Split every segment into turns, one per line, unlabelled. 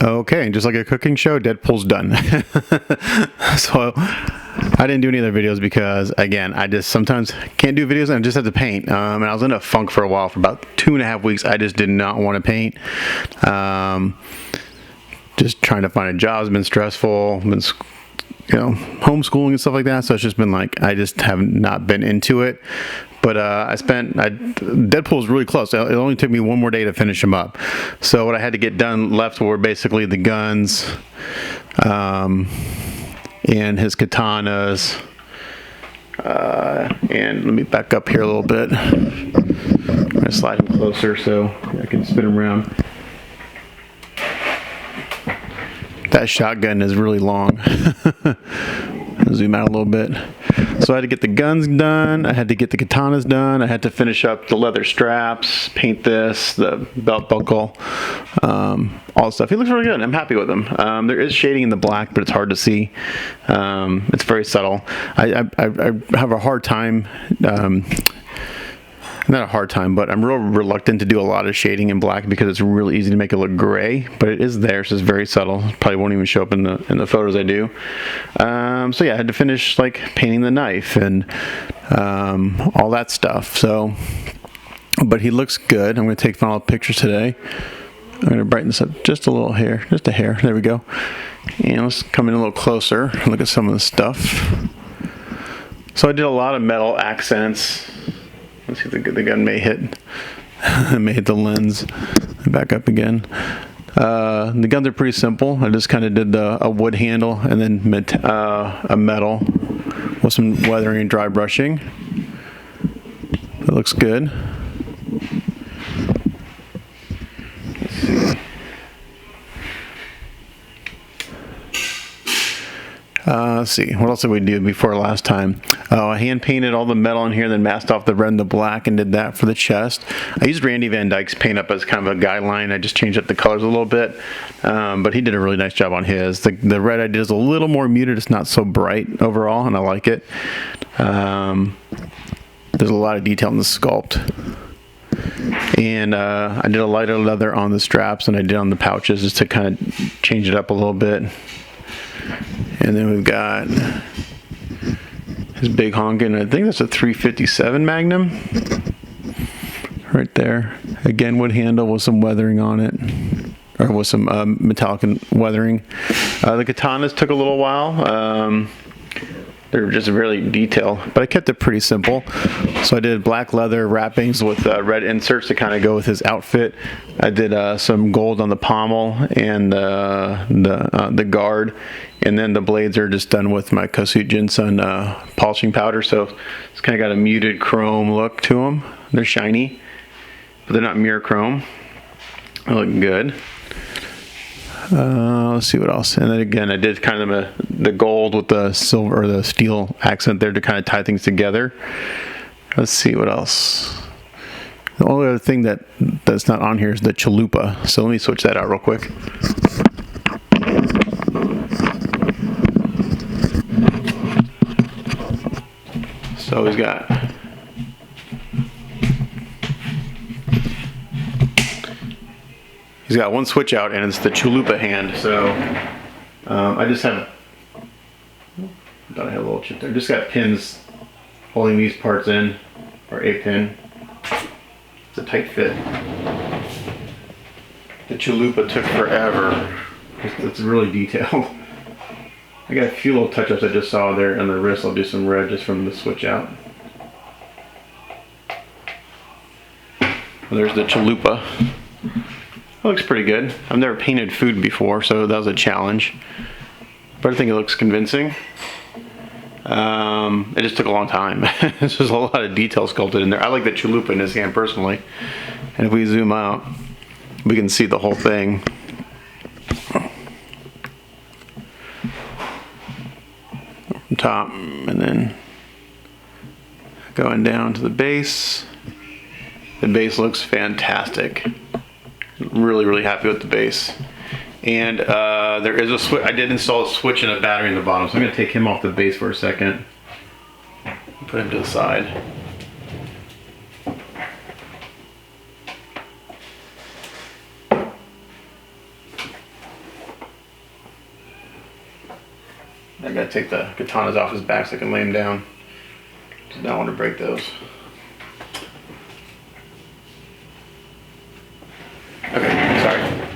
Okay, and just like a cooking show, Deadpool's done. So I didn't do any other videos because, again, I just sometimes can't do videos and I just have to paint. And I was in a funk for a while. For about 2.5 weeks, I just did not want to paint. Just trying to find a job has been stressful. Been, homeschooling and stuff like that. So it's just been like, I just have not been into it. But Deadpool was really close. It only took me one more day to finish him up. So what I had to get done left were basically the guns, and his katanas. And let me back up here a little bit. I'm going to slide him closer so I can spin him around. That shotgun is really long. Zoom out a little bit. So I had to get the guns done. I had to get the katanas done. I had to finish up the leather straps, paint this, the belt buckle, all the stuff. He looks really good. I'm happy with him. There is shading in the black, but it's hard to see. It's very subtle. I have a hard time. Not a hard time, but I'm real reluctant to do a lot of shading in black because it's really easy to make it look gray, but it is there, so it's very subtle. Probably won't even show up in the photos I do. So yeah, I had to finish like painting the knife and all that stuff. So, but he looks good. I'm going to take final pictures today. I'm going to brighten this up just a little hair, just a hair. There we go. And let's come in a little closer, look at some of the stuff. So I did a lot of metal accents. Let's see if the gun may hit the lens. Back up again. The guns are pretty simple. I just kind of did a wood handle and then a metal with some weathering and dry brushing. That looks good. Let's see. Let's see, what else did we do before last time? I hand painted all the metal in here, then masked off the red and the black and did that for the chest. I used Randy Van Dyke's paint up as kind of a guideline. I just changed up the colors a little bit, but he did a really nice job on his. The red I did is a little more muted. It's not so bright overall, and I like it. There's a lot of detail in the sculpt. And I did a lighter leather on the straps and I did on the pouches just to kind of change it up a little bit. And then we've got his big honkin', I think that's a 357 Magnum. Right there. Again, wood handle with some weathering on it. Or with some metallic weathering. The katanas took a little while. They're just really detailed, but I kept it pretty simple. So I did black leather wrappings with red inserts to kind of go with his outfit. I did some gold on the pommel and the guard, and then the blades are just done with my Kosut Jinsun polishing powder. So it's kind of got a muted chrome look to them. They're shiny, but they're not mirror chrome. They look good. Let's see what else. And then again, I did kind of the gold with the silver or the steel accent there to kind of tie things together. Let's see what else. The only other thing that's not on here is the chalupa. So let me switch that out real quick. So he's got one switch out and it's the chalupa hand. So I just have, I thought I had a little chip there. Just got pins holding these parts in, or a pin. It's a tight fit. The chalupa took forever. It's really detailed. I got a few little touch-ups I just saw there on the wrist. I'll do some red just from the switch out. There's the chalupa. It looks pretty good. I've never painted food before, so that was a challenge. But I think it looks convincing. It just took a long time. There's just a lot of detail sculpted in there. I like the chalupa in his hand personally. And if we zoom out, we can see the whole thing. From top, and then going down to the base. The base looks fantastic. Really, really happy with the base. And there is a switch. I did install a switch and a battery in the bottom, so I'm going to take him off the base for a second. Put him to the side. I gotta take the katanas off his back so I can lay him down. Do not want to break those. Okay, sorry.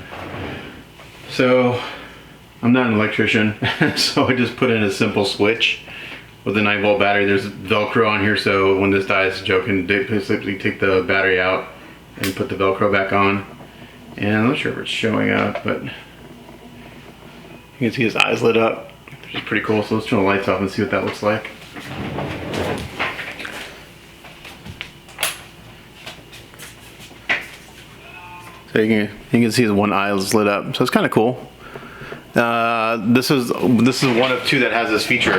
So, I'm not an electrician, so I just put in a simple switch with a 9-volt battery. There's Velcro on here, so when this dies, Joe can simply take the battery out and put the Velcro back on. And I'm not sure if it's showing up, but you can see his eyes lit up, which is pretty cool. So let's turn the lights off and see what that looks like. So you can see his one eye is lit up, so it's kind of cool. This is one of two that has this feature.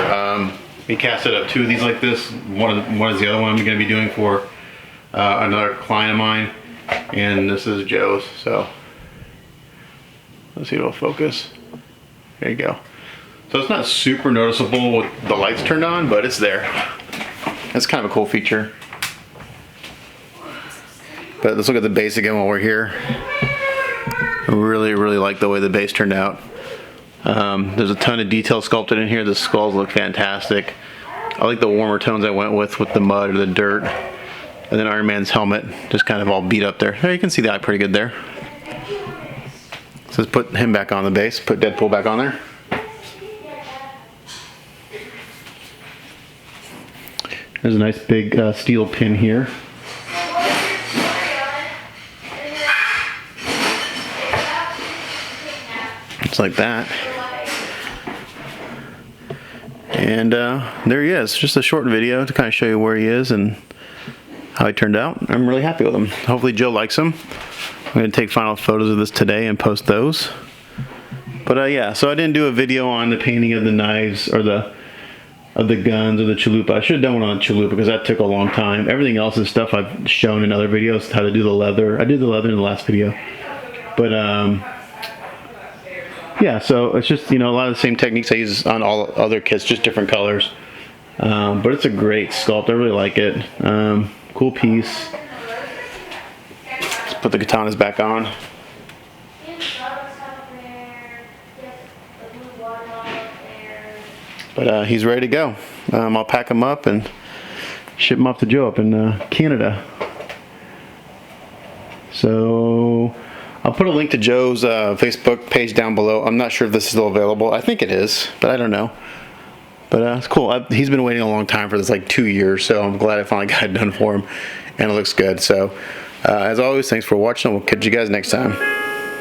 We casted up 2 of these like this. One is the other one I'm going to be doing for another client of mine, and this is Joe's. So let's see if it'll focus. There you go. So it's not super noticeable with the lights turned on, but it's there. That's kind of a cool feature. But let's look at the base again while we're here. I really like the way the base turned out. There's a ton of detail sculpted in here. The skulls look fantastic. I like the warmer tones I went with the mud or the dirt. And then Iron Man's helmet just kind of all beat up there. There, you can see the eye pretty good there. So let's put him back on the base. Put Deadpool back on there. There's a nice big steel pin here. Just like that. And there he is. Just a short video to kind of show you where he is and how he turned out. I'm really happy with him. Hopefully Joe likes him. I'm going to take final photos of this today and post those. But yeah, so I didn't do a video on the painting of the knives or the guns or the chalupa. I should have done one on the chalupa because that took a long time. Everything else is stuff I've shown in other videos, how to do the leather. I did the leather in the last video. But yeah, so it's just, you know, a lot of the same techniques I use on all other kits, just different colors. But it's a great sculpt. I really like it. Cool piece. Let's put the katanas back on. But he's ready to go. I'll pack him up and ship him off to Joe up in Canada. So I'll put a link to Joe's Facebook page down below. I'm not sure if this is still available. I think it is, but I don't know. But it's cool. He's been waiting a long time for this, like 2 years, so I'm glad I finally got it done for him, and it looks good. So as always, thanks for watching. We'll catch you guys next time.